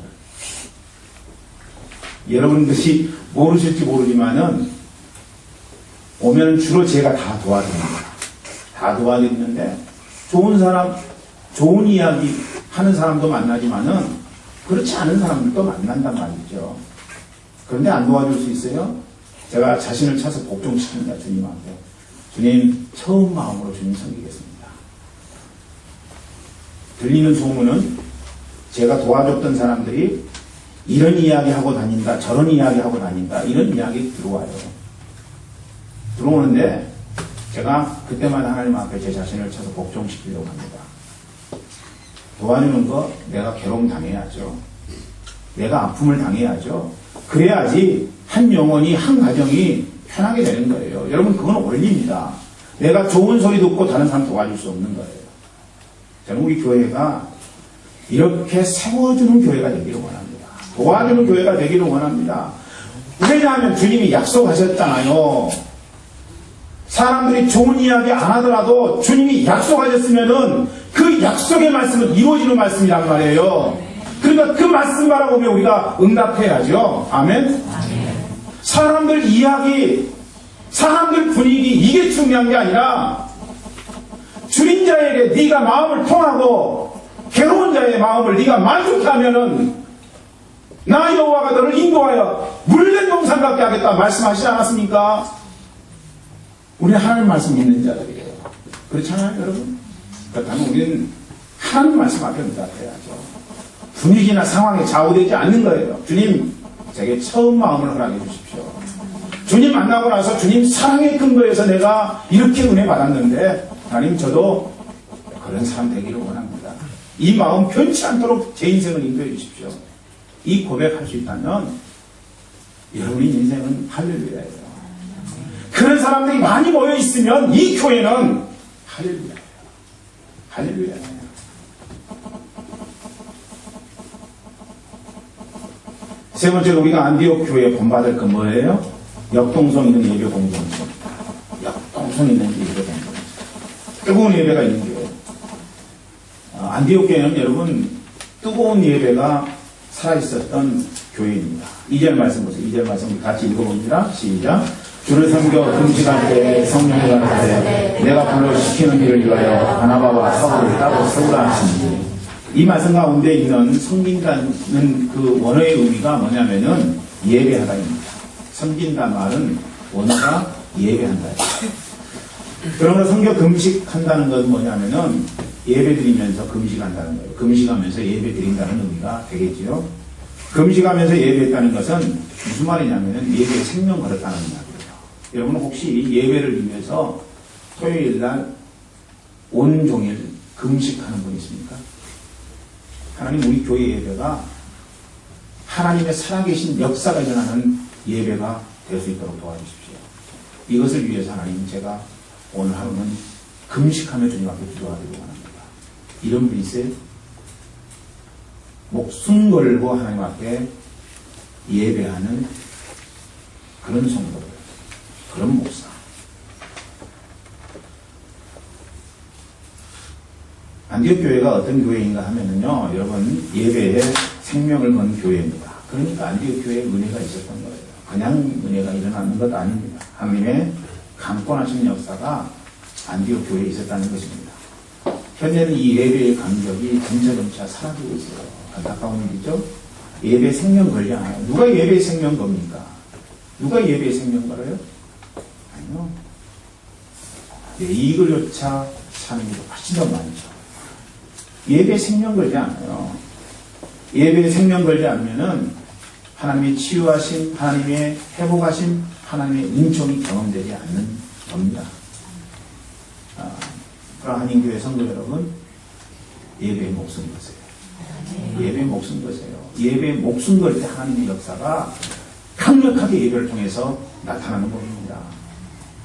여러분들이 모르실지 모르지만은 오면 주로 제가 다 도와드립니다. 다 도와드리는데 좋은 사람, 좋은 이야기 하는 사람도 만나지만은 그렇지 않은 사람들도 만난단 말이죠. 그런데 안 도와줄 수 있어요? 제가 자신을 차서 복종시킵니다, 주님한테. 주님, 처음 마음으로 주님 섬기겠습니다. 들리는 소문은 제가 도와줬던 사람들이 이런 이야기 하고 다닌다, 저런 이야기 하고 다닌다, 이런 이야기 들어와요. 들어오는데 제가 그때마다 하나님 앞에 제 자신을 쳐서 복종시키려고 합니다. 도와주는 거 내가 괴로움 당해야죠. 내가 아픔을 당해야죠. 그래야지 한 영혼이, 한 가정이 편하게 되는 거예요. 여러분, 그건 원리입니다. 내가 좋은 소리 듣고 다른 사람 도와줄 수 없는 거예요. 저는 우리 교회가 이렇게 세워주는 교회가 되기를 원합니다. 도와주는 교회가 되기를 원합니다. 왜냐하면 주님이 약속하셨잖아요. 사람들이 좋은 이야기 안 하더라도 주님이 약속하셨으면은 그 약속의 말씀은 이루어지는 말씀이란 말이에요. 그러니까 그 말씀 바라보면 우리가 응답해야죠. 아멘? 사람들 이야기, 사람들 분위기, 이게 중요한 게 아니라 줄인 자에게 네가 마음을 통하고 괴로운 자의 마음을 네가 만족해 하면은 나 여호와가 너를 인도하여 물된 동산 같게 하겠다 말씀하시지 않았습니까? 우리는 하나님 말씀 믿는 자들이에요. 그렇잖아요, 여러분? 그렇다면 우리는 하나님 말씀 앞에 응답해야죠. 분위기나 상황에 좌우되지 않는 거예요. 주님, 제게 처음 마음을 허락해 주십시오. 주님 만나고 나서 주님 사랑의 근거에서 내가 이렇게 은혜 받았는데 하나님, 저도 그런 사람 되기를 원합니다. 이 마음 변치 않도록 제 인생을 인도해 주십시오. 이 고백할 수 있다면 여러분의 인생은 할렐루야예요. 그런 사람들이 많이 모여 있으면 이 교회는 할렐루야예요. 할렐루야예요. 세 번째로 우리가 안디옥 교회에 본받을 건 뭐예요? 역동성 있는 예배 공동체입니다. 역동성 있는 예배 공동체. 뜨거운 예배가 있는 교회. 안디옥 교회는 여러분 뜨거운 예배가 살아있었던 교회입니다. 2절 말씀 보세요. 2절 말씀 같이 읽어봅니다. 시작. 주를 섬겨 금식할 때 성령이 가라사대 내가 불러 시키는 일을 위하여 바나바와 사울을 따로 세우라 하시니, 이 말씀 가운데 있는 섬긴다는 그 원어의 의미가 뭐냐면은 예배하다입니다. 섬긴다 말은 원어가 예배한다. 그러므로 섬겨 금식한다는 건 뭐냐면은 예배 드리면서 금식한다는 거예요. 금식하면서 예배 드린다는 의미가 되겠지요. 금식하면서 예배했다는 것은 무슨 말이냐면은 예배에 생명 걸었다는 말이에요. 여러분 혹시 예배를 위해서 토요일 날 온종일 금식하는 분 있습니까? 하나님, 우리 교회 예배가 하나님의 살아계신 역사가 일어나는 예배가 될 수 있도록 도와주십시오. 이것을 위해서 하나님, 제가 오늘 하루는 금식하며 주님 앞에 기도하기로 원합니다. 이런 분이 있어요? 목숨 걸고 하나님 앞에 예배하는 그런 성도들, 그런 목사. 안디옥 교회가 어떤 교회인가 하면은요, 여러분, 예배에 생명을 건 교회입니다. 그러니까 안디옥 교회에 은혜가 있었던 거예요. 그냥 은혜가 일어나는 것 아닙니다. 하나님의 강권하신 역사가 안디옥 교회에 있었다는 것입니다. 현재는 이 예배의 간격이 점차 사라지고 있어요. 안타까운 일이죠. 예배 생명 걸지 않아요. 누가 예배의 생명 겁니까? 누가 예배의 생명 걸어요? 아니요. 내 이익을 쫓아 사는 게 훨씬 더 많죠. 예배에 생명 걸지 않아요. 예배에 생명 걸지 않으면은 하나님의 치유하심, 하나님의 회복하심, 하나님의 은총이 경험되지 않는 겁니다. 그러나 한인교회 성도 여러분, 예배에 목숨 거세요. 예배에 목숨 거세요. 예배에 목숨 걸 때 하나님의 역사가 강력하게 예배를 통해서 나타나는 법입니다.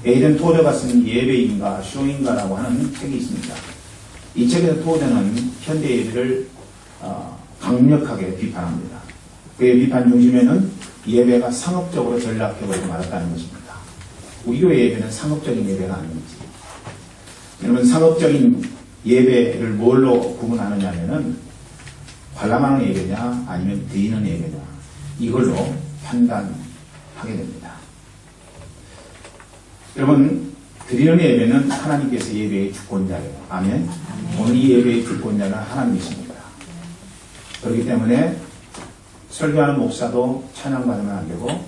에이든 토저가 쓴 예배인가 쇼인가라고 하는 책이 있습니다. 이 책에서 토저는 현대 예배를 강력하게 비판합니다. 그의 비판 중심에는 예배가 상업적으로 전락해버리고 말았다는 것입니다. 우리 교회 예배는 상업적인 예배가 아닌지. 여러분, 상업적인 예배를 뭘로 구분하느냐면은 관람하는 예배냐 아니면 드리는 예배냐 이걸로 판단하게 됩니다. 여러분, 드리는 예배는 하나님께서 예배의 주권자예요. 아멘. 오늘 이 예배의 주권자는 하나님이십니다. 그렇기 때문에 설교하는 목사도 찬양받으면 안 되고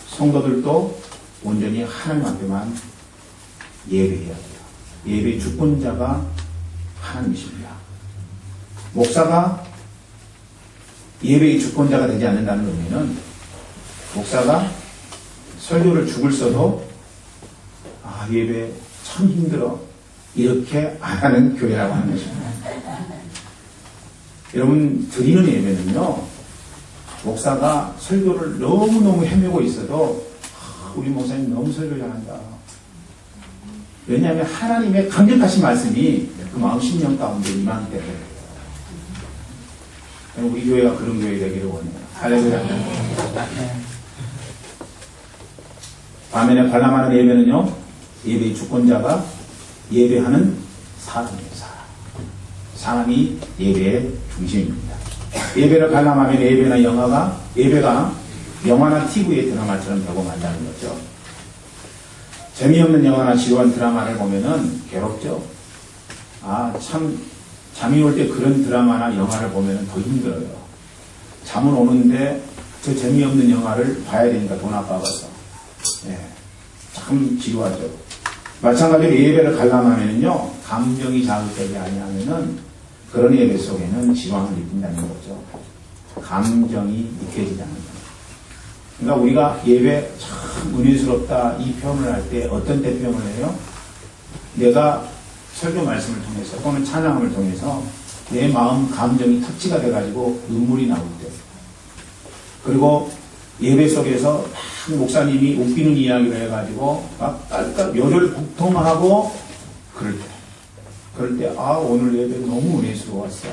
성도들도 온전히 하나님 앞에만 예배해야 돼요. 예배의 주권자가 하나님이십니다. 목사가 예배의 주권자가 되지 않는다는 의미는 목사가 설교를 죽을 써도 예배 참 힘들어 이렇게 안 하는 교회라고 하는 것입니다. 여러분, 드리는 예배는요, 목사가 설교를 너무너무 헤매고 있어도 우리 목사님 너무 설교 잘한다. 왜냐하면 하나님의 강력하신 말씀이 그 마음 심령 가운데 임하기 때문에. 우리 교회가 그런 교회 되기를 원해요. 할렐루야. 반면에 관람하는 예배는요, 예배의 주권자가 예배하는 사람이에요. 사람이 예배의 중심입니다. 예배를 관람하면 예배가 영화나 TV의 드라마처럼 되고 만다는 거죠. 재미없는 영화나 지루한 드라마를 보면은 괴롭죠. 참 잠이 올 때 그런 드라마나 영화를 보면은 더 힘들어요. 잠은 오는데 저 재미없는 영화를 봐야 되니까 돈 아까워서. 참 지루하죠. 마찬가지로 예배를 관람하면은요, 감정이 자극되지 아니하면은 그런 예배 속에는 지방을 느낀다는 거죠. 감정이 느껴지지 않는 거죠. 그러니까 우리가 예배 참 은혜스럽다 이 표현을 할 때 어떤 때 표현을 해요? 내가 설교 말씀을 통해서 또는 찬양을 통해서 내 마음 감정이 터치가 돼가지고 눈물이 나올 때, 그리고 예배 속에서 막 목사님이 웃기는 이야기를 해가지고 막 깔깔 요절 복통하고 그럴 때 오늘 예배 너무 은혜스러웠어.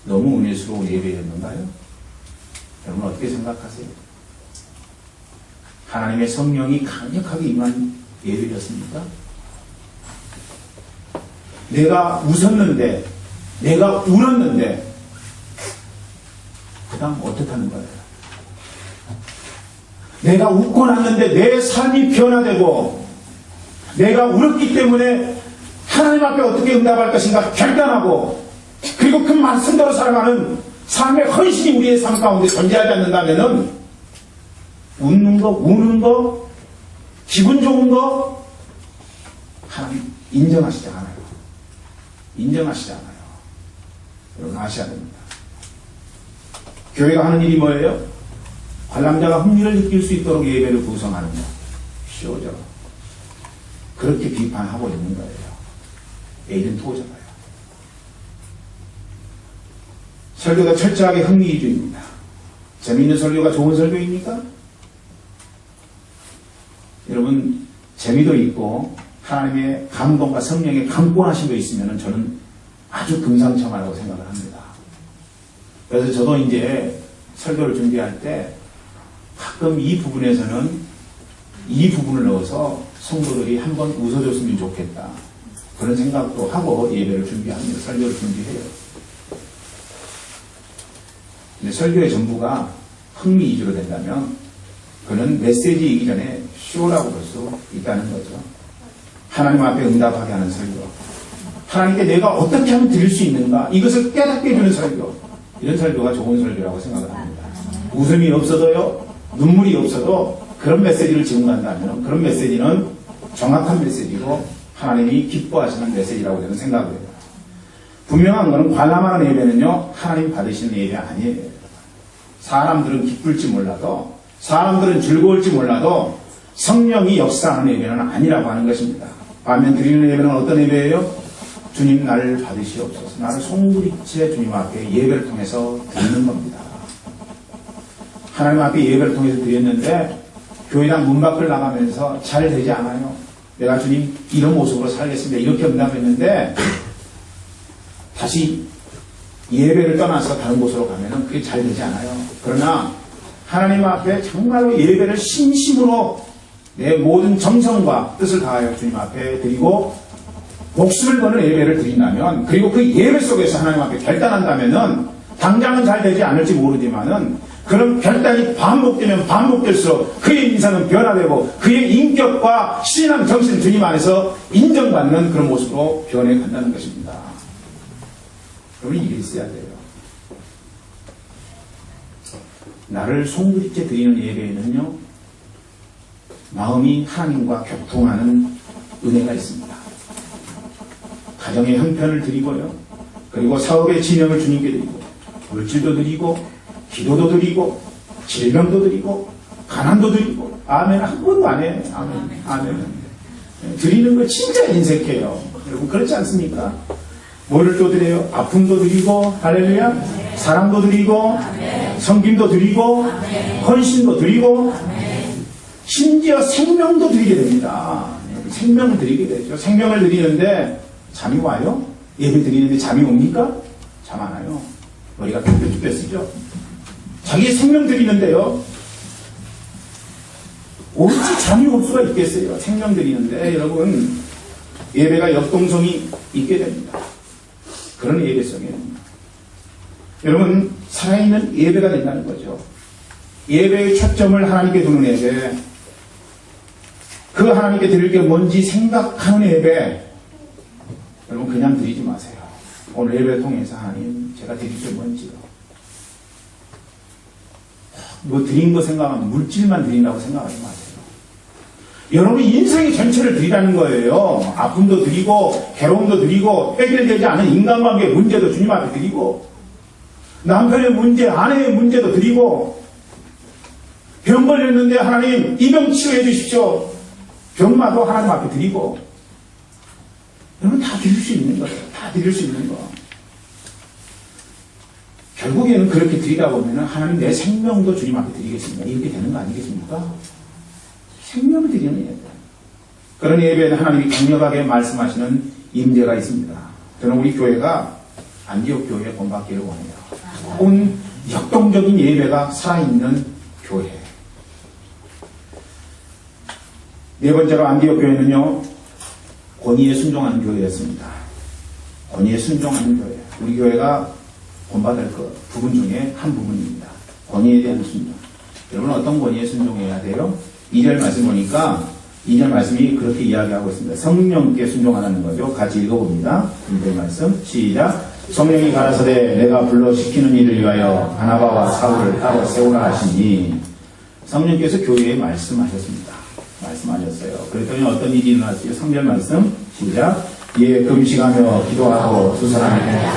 너무 은혜스러운 예배였는가요? 여러분 어떻게 생각하세요? 하나님의 성령이 강력하게 임한 예배였습니까? 내가 웃었는데, 내가 울었는데 그 다음 어떻다는 거예요? 내가 웃고 났는데 내 삶이 변화되고 내가 울었기 때문에 하나님 앞에 어떻게 응답할 것인가 결단하고, 그리고 그 말씀대로 살아가는 삶의 헌신이 우리의 삶 가운데 존재하지 않는다면은 웃는 거, 우는 거, 기분 좋은 거 하나님 인정하시지 않아요. 인정하시지 않아요. 여러분 아셔야 됩니다. 교회가 하는 일이 뭐예요? 관람자가 흥미를 느낄 수 있도록 예배를 구성하는 거. 쉬워져. 그렇게 비판하고 있는 거예요. 에이든 토저가요. 설교가 철저하게 흥미 위주입니다. 재미있는 설교가 좋은 설교입니까? 여러분, 재미도 있고 하나님의 감동과 성령의 강권하심도 있으면 저는 아주 금상첨화라고 생각을 합니다. 그래서 저도 이제 설교를 준비할 때 가끔 이 부분에서는 이 부분을 넣어서 성도들이 한번 웃어줬으면 좋겠다. 그런 생각도 하고 예배를 준비합니다. 설교를 준비해요. 근데 설교의 전부가 흥미 위주로 된다면 그는 메시지이기 전에 쇼라고 볼 수 있다는 거죠. 하나님 앞에 응답하게 하는 설교. 하나님께 내가 어떻게 하면 드릴 수 있는가? 이것을 깨닫게 해주는 설교. 이런 설교가 좋은 설교라고 생각을 합니다. 웃음이 없어도요, 눈물이 없어도 그런 메시지를 지금 간다면 그런 메시지는 정확한 메시지고 하나님이 기뻐하시는 메시지라고 저는 생각을 해요. 분명한 것은 관람하는 예배는요, 하나님 받으시는 예배 아니에요. 사람들은 기쁠지 몰라도, 사람들은 즐거울지 몰라도 성령이 역사하는 예배는 아니라고 하는 것입니다. 반면 드리는 예배는 어떤 예배예요? 주님 나를 받으시옵소서. 나를 송구리째 주님 앞에 예배를 통해서 드리는 겁니다. 하나님 앞에 예배를 통해서 드렸는데 교회당 문 밖을 나가면서 잘 되지 않아요. 내가 주님 이런 모습으로 살겠습니다. 이렇게 응답했는데 다시 예배를 떠나서 다른 곳으로 가면은 그게 잘 되지 않아요. 그러나 하나님 앞에 정말로 예배를 진심으로 내 모든 정성과 뜻을 다하여 주님 앞에 드리고 목숨을 거는 예배를 드린다면, 그리고 그 예배 속에서 하나님 앞에 결단한다면은 당장은 잘 되지 않을지 모르지만은 그런 결단이 반복되면 반복될수록 그의 인생은 변화되고 그의 인격과 신앙 정신 주님 안에서 인정받는 그런 모습으로 변해간다는 것입니다. 여러분 이게 있어야 돼요. 나를 송구리째 드리는 예배에는요, 마음이 하나님과 교통하는 은혜가 있습니다. 가정의 형편을 드리고요, 그리고 사업의 진영을 주님께 드리고, 물질도 드리고, 기도도 드리고, 질병도 드리고, 가난도 드리고, 아멘. 한 번도 안 해. 아멘. 아멘. 드리는 거 진짜 인색해요. 여러분 그렇지 않습니까? 뭐를 또 드려요? 아픔도 드리고, 할렐루야, 사랑도 드리고, 섬김도 드리고, 헌신도 드리고, 심지어 생명도 드리게 됩니다. 생명을 드리게 되죠. 생명을 드리는데 잠이 와요? 예배 드리는데 잠이 옵니까? 잠 안 와요. 머리가 뚝뚝 쓰죠. 자기의 생명 드리는데요, 어찌 잠이 올 수가 있겠어요? 생명 드리는데 여러분, 예배가 역동성이 있게 됩니다. 그런 예배성이에요. 여러분, 살아있는 예배가 된다는 거죠. 예배의 초점을 하나님께 두는 예배, 그 하나님께 드릴 게 뭔지 생각하는 예배, 여러분 그냥 드리지 마세요. 오늘 예배를 통해서 하나님 제가 드릴 게 뭔지요. 뭐 드린 거 생각하면 물질만 드린다고 생각하지 마세요. 여러분 인생의 전체를 드리라는 거예요. 아픔도 드리고, 괴로움도 드리고, 해결되지 않은 인간관계 문제도 주님 앞에 드리고, 남편의 문제, 아내의 문제도 드리고, 병 걸렸는데 하나님 이 병 치료해 주십시오. 병마도 하나님 앞에 드리고, 여러분 다 드릴 수 있는 거예요. 다 드릴 수 있는 거. 결국에는 그렇게 드리다 보면 하나님 내 생명도 주님 앞에 드리겠습니다. 이렇게 되는 거 아니겠습니까? 생명을 드리는 예배. 그런 예배에는 하나님이 강력하게 말씀하시는 임재가 있습니다. 저는 우리 교회가 안디옥 교회에 본받기를 원해요. 온 역동적인 예배가 살아있는 교회. 네 번째로 안디옥 교회는요, 권위에 순종하는 교회였습니다. 권위에 순종하는 교회. 우리 교회가 본받을 부분 중에 한 부분입니다. 권위에 대한 순종. 여러분 어떤 권위에 순종해야 돼요? 2절 말씀 보니까 2절 말씀이 그렇게 이야기하고 있습니다. 성령께 순종하라는 거죠. 같이 읽어봅니다. 2절 말씀 시작. 성령이 가라사대 내가 불러 시키는 일을 위하여 바나바와 사울을 따로 세우라 하시니, 성령께서 교회에 말씀하셨습니다. 말씀하셨어요. 그랬더니 어떤 일이 일어났어요? 3절 말씀 시작. 예, 금식하며 기도하고 두 사람에게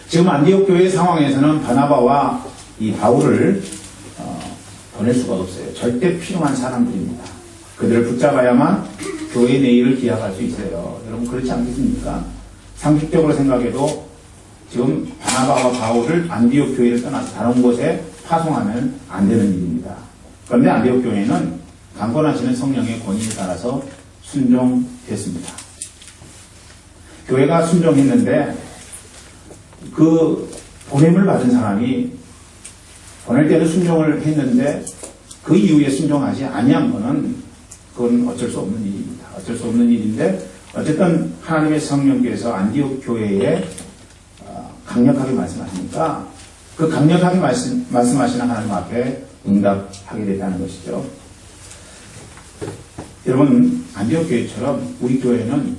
지금 안디옥 교회 상황에서는 바나바와 이 바울을 보낼 수가 없어요. 절대 필요한 사람들입니다. 그들을 붙잡아야만 교회 내일을 기약할 수 있어요. 여러분 그렇지 않겠습니까? 상식적으로 생각해도 지금 바나바와 바울을 안디옥 교회를 떠나서 다른 곳에 파송하면 안 되는 일입니다. 그런데 안디옥 교회는 강권하시는 성령의 권위에 따라서 순종했습니다. 교회가 순종했는데 그 보냄을 받은 사람이 보낼 때는 순종을 했는데 그 이후에 순종하지 아니한 것은 그건 어쩔 수 없는 일입니다. 어쩔 수 없는 일인데 어쨌든 하나님의 성령께서 안디옥 교회에 강력하게 말씀하시니까 그 강력하게 말씀하시는 하나님 앞에 응답하게 됐다는 것이죠. 여러분, 안디옥 교회처럼 우리 교회는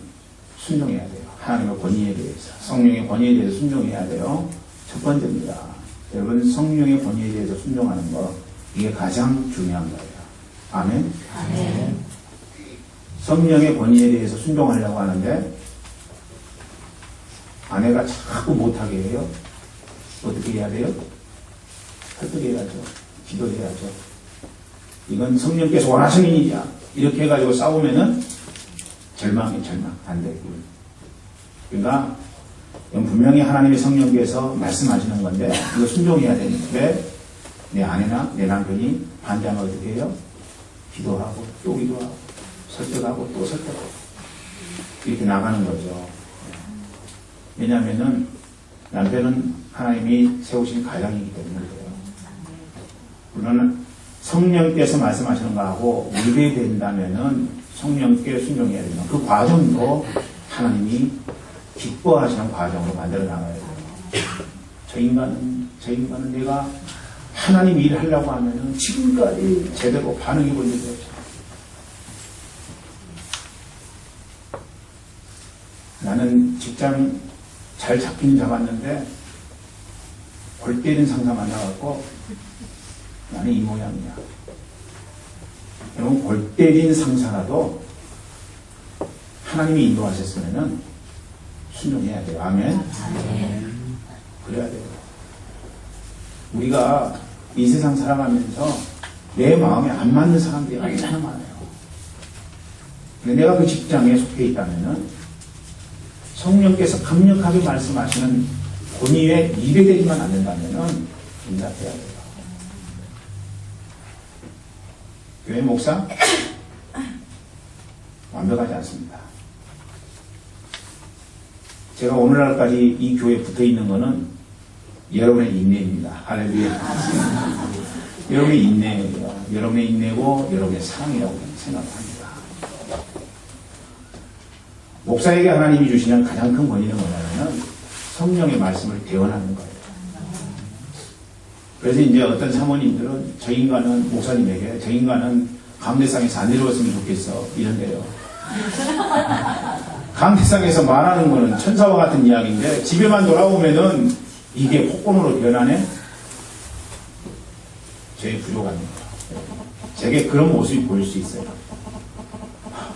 순종해야 돼요. 하나님의 권위에 대해서, 성령의 권위에 대해서 순종해야 돼요. 첫 번째입니다. 여러분, 성령의 권위에 대해서 순종하는 거, 이게 가장 중요한 거예요. 아멘? 아멘. 성령의 권위에 대해서 순종하려고 하는데 아내가 자꾸 못하게 해요. 어떻게 해야 돼요? 설득해야죠. 기도해야죠. 이건 성령께서 원하시는 일이야. 이렇게 해가지고 싸우면은 절망이 절망. 안 되고. 그러니까 이건 분명히 하나님의 성령께서 말씀하시는 건데 이거 순종해야 되는데 내 아내나 내 남편이 반대하면 어떻게 해요? 기도하고 또 기도하고 설득하고 또 설득하고 이렇게 나가는 거죠. 왜냐하면은 남편은 하나님이 세우신 가장이기 때문에 그래요. 물론 성령께서 말씀하시는 거하고 위배된다면은 성령께 순종해야 되는 그 과정도 하나님이 기뻐하시는 과정으로 만들어 나가야 돼요. 저 인간은 내가 하나님 일을 하려고 하면은 지금까지 제대로 반응해 본 적이 없죠. 나는 직장 잘 잡긴 잡았는데 골 때린 상사 만나갖고 나는 이 모양이야. 여러분, 골 때린 상사라도 하나님이 인도하셨으면은 순종해야 돼요. 아멘? 그래야 돼요. 우리가 이 세상 살아가면서 내 마음에 안 맞는 사람들이 얼마나 많아요. 근데 내가 그 직장에 속해 있다면은 성령께서 강력하게 말씀하시는 권위에 위배되지만 않는다면은 응답해야 돼요. 교회 목사? 완벽하지 않습니다. 제가 오늘날까지 이 교회에 붙어 있는 거는 여러분의 인내입니다. 할렐루야. 여러분의 인내예요. 여러분의 인내고 여러분의 사랑이라고 생각합니다. 목사에게 하나님이 주시는 가장 큰 권위는 뭐냐면 성령의 말씀을 대언하는 거예요. 그래서 이제 어떤 사모님들은 저 인간은 목사님에게 저 인간은 강대상에서 안 내려왔으면 좋겠어 이런데요. 강대상에서 말하는 거는 천사와 같은 이야기인데 집에만 돌아오면은 이게 폭군으로 변하네? 저의 부족합니다. 제게 그런 모습이 보일 수 있어요.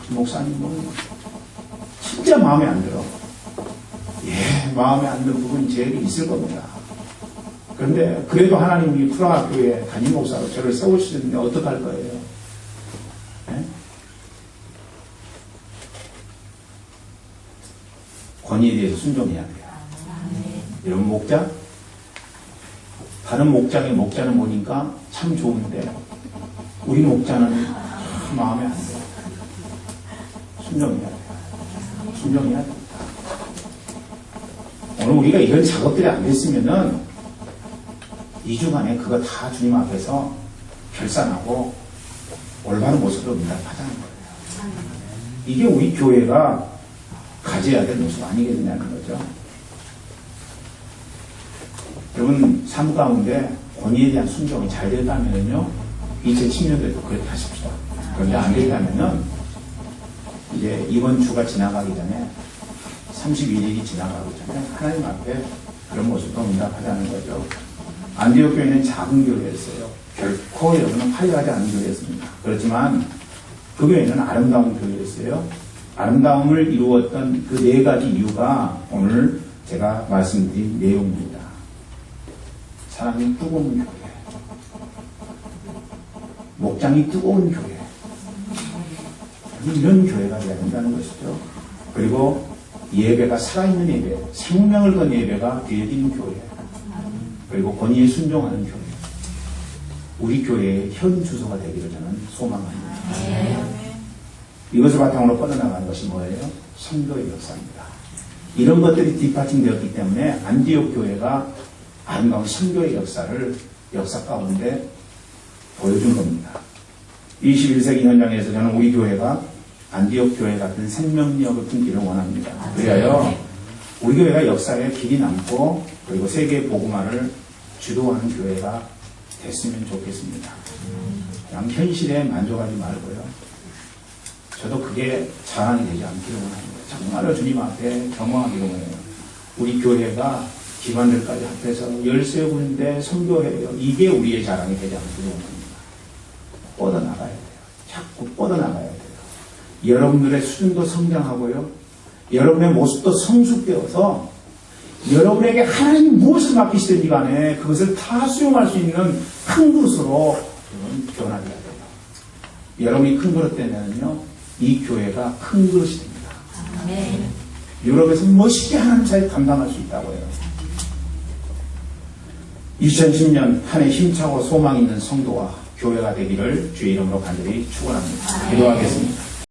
목사님은 진짜 마음에 안 들어. 예, 마음에 안 드는 부분이 제게 있을 겁니다. 그런데 그래도 하나님이 프라하교회 담임 목사로 저를 세우시는데 어떡할 거예요? 네? 권위에 대해서 순종해야 돼요. 여러분, 목자? 다른 목장의 목자는 보니까 참 좋은데 우리 목자는 마음에 안 돼요. 순종해야 돼요. 순종해야 됩니다. 오늘 우리가 이런 작업들이 안 됐으면은 2주 안에 그거 다 주님 앞에서 결산하고 올바른 모습으로 응답하자는 거예요. 이게 우리 교회가 가져야 될 모습 아니겠냐는 거죠. 여러분, 삶 가운데 권위에 대한 순종이 잘 됐다면요, 2010년도에도 그렇게 하십시오. 그런데 안 됐다면은 이제 이번 주가 지나가기 전에 31일이 지나가기 전에 하나님 앞에 그런 모습으로 응답하자는 거죠. 안디옥 교회는 작은 교회였어요. 결코 여러분은 화려하지 않은 교회였습니다. 그렇지만 그 교회는 아름다운 교회였어요. 아름다움을 이루었던 그 네 가지 이유가 오늘 제가 말씀드린 내용입니다. 사랑이 뜨거운 교회, 목장이 뜨거운 교회, 이런 교회가 돼야 된다는 것이죠. 그리고 예배가 살아있는 예배, 생명을 건 예배가 되어지는 교회, 그리고 권위에 순종하는 교회, 우리 교회의 현 주소가 되기를 저는 소망합니다. 이것을 바탕으로 뻗어나가는 것이 뭐예요? 성도의 역사입니다. 이런 것들이 뒷받침되었기 때문에 안디옥 교회가 아름다운 선교의 역사 가운데 보여준 겁니다. 21세기 현장에서 저는 우리 교회가 안디옥 교회 같은 생명력을 품기를 원합니다. 그래야 우리 교회가 역사에 길이 남고 그리고 세계 복음화를 주도하는 교회가 됐으면 좋겠습니다. 그냥 현실에 만족하지 말고요. 저도 그게 자랑이 되지 않기를 원합니다. 정말로 주님 앞에 겸허하기를 원해요. 우리 교회가 기관들까지 합해서 13군데 선교해요. 이게 우리의 자랑이 되지 않기를 원합니다. 뻗어나가야 돼요. 자꾸 뻗어나가야 돼요. 여러분들의 수준도 성장하고요. 여러분의 모습도 성숙되어서 여러분에게 하나님이 무엇을 맡기시든지 간에 그것을 다 수용할 수 있는 큰 그릇으로 변화되어야 돼요. 여러분이 큰 그릇 되면요. 이 교회가 큰 그릇이 됩니다. 아멘. 유럽에서 멋있게 하나님 사에 감당할 수 있다고 해요. 2010년 한 해 힘차고 소망 있는 성도와 교회가 되기를 주의 이름으로 간절히 축원합니다. 기도하겠습니다.